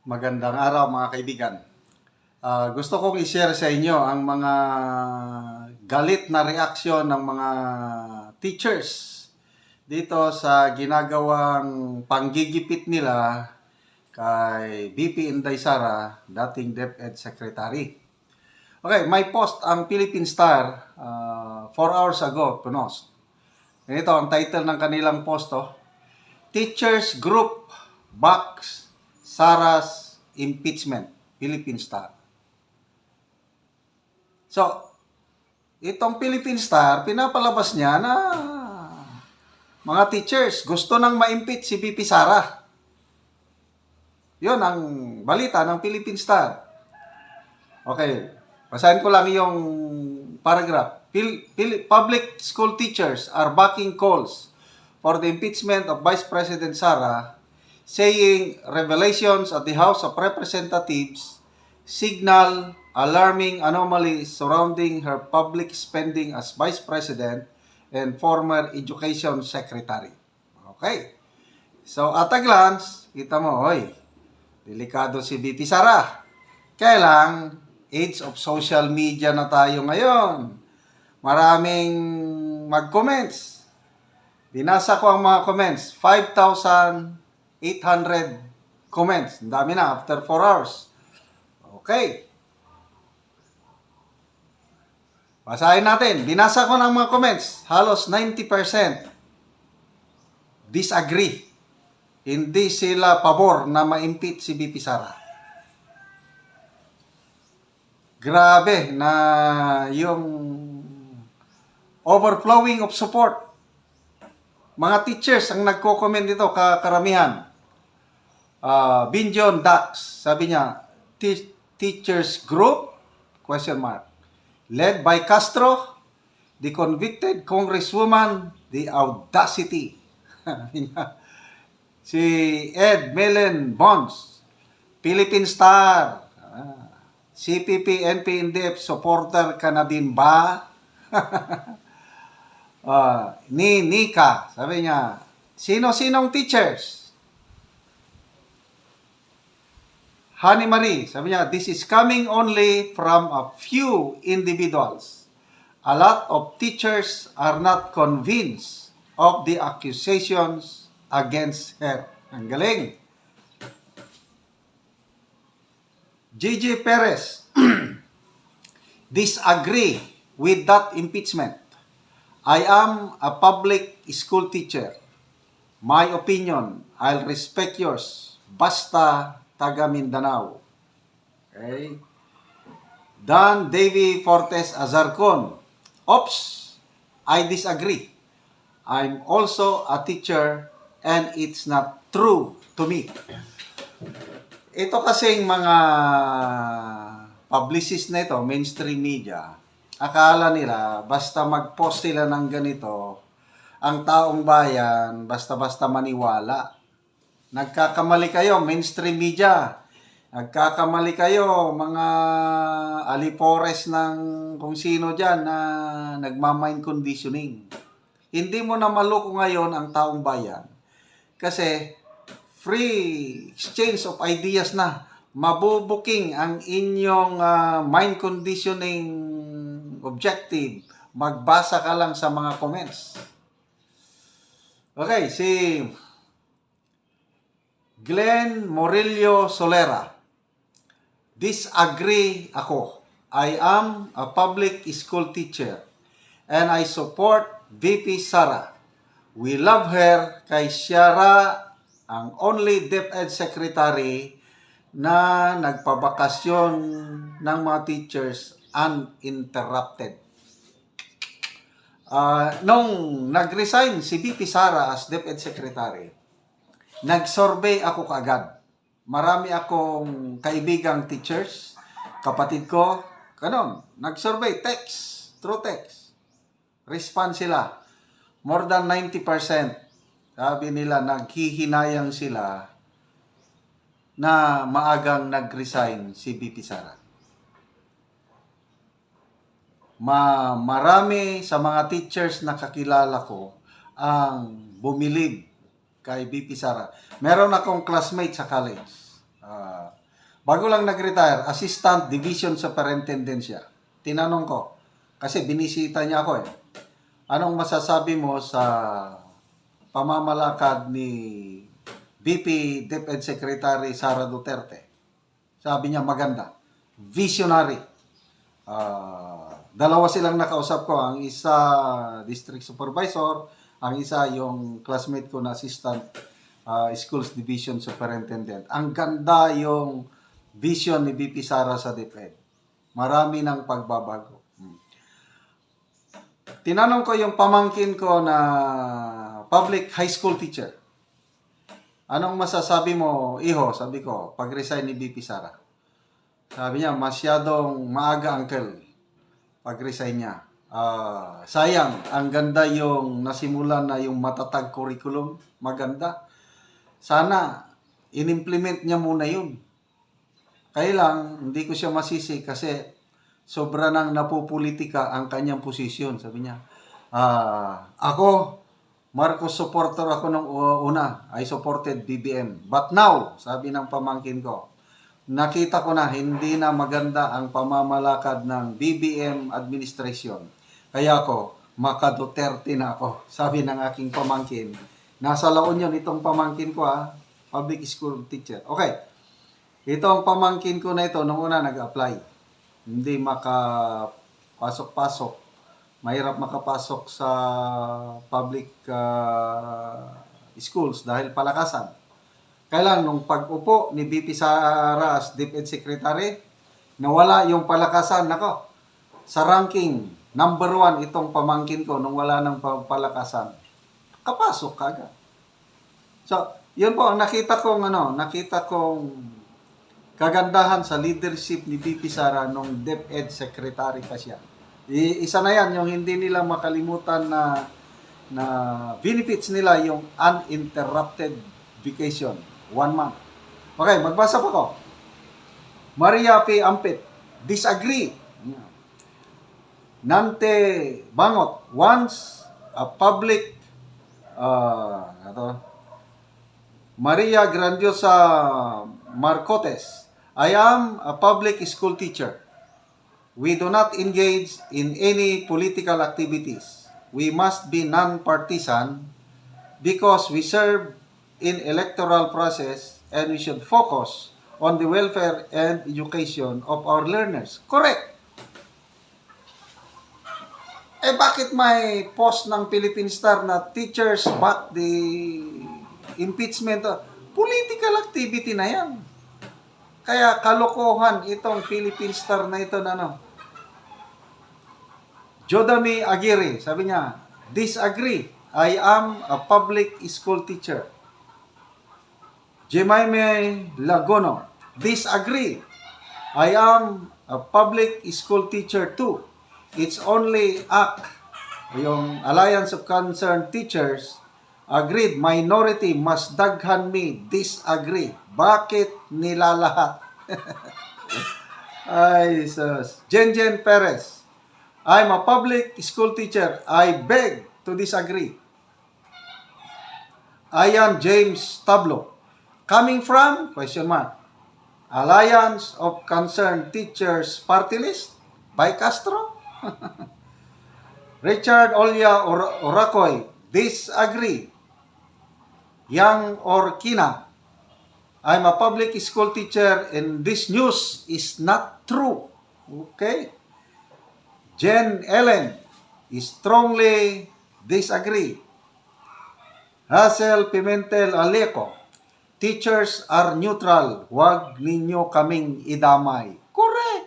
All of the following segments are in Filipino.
Magandang araw mga kaibigan. Gusto kong i-share sa inyo ang mga galit na reaksyon ng mga teachers dito sa ginagawang panggigipit nila kay VP Inday Sara, dating DepEd Secretary. Okay, may post ang Philippine Star 4 hours ago, pinost. Ito ang title ng kanilang post, Teachers Group Backs Sara's Impeachment, Philippine Star. So, itong Philippine Star, pinapalabas niya na mga teachers gusto nang ma-impeach si VP Sara. Yun ang balita ng Philippine Star. Okay, basahin ko lang yung paragraph. Public school teachers are backing calls for the impeachment of Vice President Sara, saying revelations at the House of Representatives signal alarming anomalies surrounding her public spending as Vice President and former Education Secretary. Okay. So, at a glance, kita mo, delikado si VP Sara. Kaya lang, age of social media na tayo ngayon. Maraming mag-comments. Binasa ko ang mga comments. 5,800 comments. Ang dami na after 4 hours. Okay. Basahin natin. Binasa ko ng mga comments. Halos 90% disagree. Hindi sila pabor na ma-impeach si VP Sara. Grabe na yung overflowing of support. Mga teachers ang nagko-comment dito, karamihan. Binjon Dax, sabi niya, teachers group, question mark, led by Castro, the convicted congresswoman, the audacity. Si Ed Melen Bonds, Philippine Star, CPP, NPNDF, supporter ka na din ba? Ni Nika, sabi niya, sino-sinong teachers? Honey Marie, sabi niya, this is coming only from a few individuals. A lot of teachers are not convinced of the accusations against her. Ang galing. Gigi Perez, disagree with that impeachment. I am a public school teacher. My opinion, I'll respect yours. Basta taga Mindanao. Okay. Dan Davy Fortes Azarcon. Oops, I disagree. I'm also a teacher and it's not true to me. Ito kasing mga publicist na ito, mainstream media, akala nila basta mag-post sila ng ganito, ang taong bayan basta-basta maniwala. Nagkakamali kayo, mainstream media. Nagkakamali kayo, mga alipores ng kung sino dyan na nagmamind conditioning. Hindi mo na maloko ngayon ang taong bayan. Kasi free exchange of ideas na. Mabubuking ang inyong mind conditioning objective. Magbasa ka lang sa mga comments. Okay, si Glenn Morillo Solera. Disagree ako. I am a public school teacher and I support VP Sara. We love her kay Sara, ang only DepEd Secretary na nagpabakasyon ng mga teachers uninterrupted. Nung nag-resign si VP Sara as DepEd Secretary, nag-survey ako kaagad. Marami akong kaibigang teachers, kapatid ko, ganon. Nag-survey, through text. Response sila. More than 90%. Sabi nila, naghihinayang sila na maagang nag-resign si VP Sara. Marami sa mga teachers na kakilala ko ang bumilib kay VP Sara. Meron akong classmate sa college. Bago lang nag-retire, Assistant Division Superintendent siya. Tinanong ko, kasi binisita niya ako eh. Anong masasabi mo sa pamamalakad ni VP DepEd Secretary Sara Duterte? Sabi niya maganda. Visionary. Dalawa silang nakausap ko. Ang isa district supervisor, ang isa yung classmate ko na assistant schools division superintendent. Ang ganda yung vision ni VP Sara sa DepEd. Marami ng pagbabago. Tinanong ko yung pamangkin ko na public high school teacher. Anong masasabi mo, iho? Sabi ko, pag-resign ni VP Sara. Sabi niya, masyadong maaga, uncle. Pag-resign niya. Sayang, ang ganda yung nasimulan na yung matatag curriculum. Maganda. Sana, in-implement niya muna yun. Kaya lang, hindi ko siya masisi kasi sobra nang napupolitika ang kanyang posisyon. Sabi niya, ako, Marcos supporter ako nung una. I supported BBM. But now, sabi ng pamangkin ko, nakita ko na hindi na maganda ang pamamalakad ng BBM administration. Kaya ako, maka-Duterte na ako. Sabi ng aking pamangkin. Nasa La Union itong pamangkin ko public school teacher. Okay. Itong pamangkin ko na ito, nung una nag-apply. Hindi makapasok-pasok. Mahirap makapasok sa public schools dahil palakasan. Kailan nung pag-upo ni VP Sara as DepEd Secretary, nawala yung palakasan. Nako, sa ranking, number 1 itong pamangkin ko nung wala ng palakasan. Kapasok kagad. So, yun po ang nakita kong kagandahan sa leadership ni VP Sara nung DepEd Secretary pa siya. Isa na yan, yung hindi nila makalimutan na benefits nila yung uninterrupted vacation. 1 month. Okay, magbasa pa ko. Maria P. Ampit, disagree. Nante Bangot, once a public, Maria Grandiosa Marcotes, I am a public school teacher. We do not engage in any political activities. We must be non-partisan because we serve in electoral process and we should focus on the welfare and education of our learners. Correct. Bakit may post ng Philippine Star na teachers back the impeachment? Political activity na yan. Kaya kalokohan itong Philippine Star na ito na Jodami Aguirre, sabi niya, disagree. I am a public school teacher. Jemaime Lagono, disagree. I am a public school teacher too. It's only ACT, yung Alliance of Concerned Teachers, agreed minority mas daghan me, disagree. Bakit nila lahat? Ay, sus. Jenjen Perez, I'm a public school teacher. I beg to disagree. Ayan James Tablo, coming from, question mark, Alliance of Concerned Teachers Party List by Castro? Richard Olya Oracoy, disagree. Yang Orkina, I'm a public school teacher and this news is not true. Okay. Jen Ellen, strongly disagree. Hazel Pimentel Aleco, teachers are neutral. Huwag ninyo kaming idamay. Correct.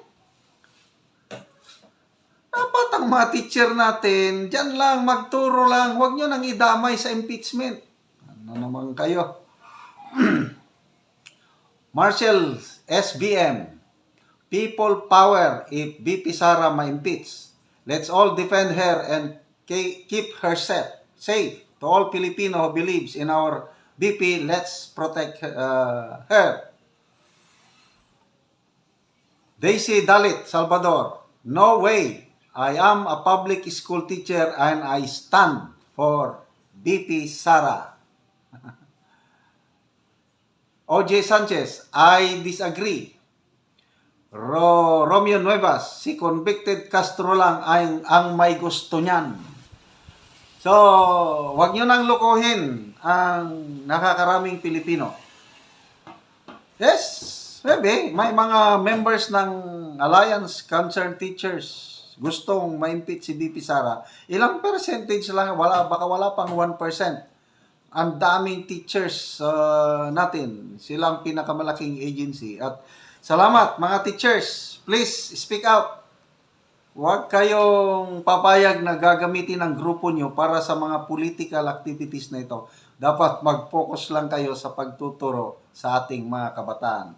Dapat ang mga teacher natin, dyan lang, magturo lang. Huwag nyo nang idamay sa impeachment. Ano naman kayo? Marshall SBM, people power if VP Sara ma-impeach. Let's all defend her and keep her safe. To all Filipino who believes in our VP, let's protect her. Daisy Dalit, Salvador, no way. I am a public school teacher and I stand for VP Sara. OJ Sanchez, I disagree. Romeo Nuevas, si convicted Castro lang ang may gusto niyan. So, wag nyo nang lokohin ang nakakaraming Pilipino. Yes, maybe, may mga members ng Alliance Concerned Teachers gustong ma-impeach si VP Sara. Ilang percentage lang, baka wala pang 1%. Ang daming teachers natin. Silang pinakamalaking agency. At salamat mga teachers. Please speak out. Huwag kayong papayag na gagamitin ang grupo nyo para sa mga political activities na ito. Dapat mag-focus lang kayo sa pagtuturo sa ating mga kabataan.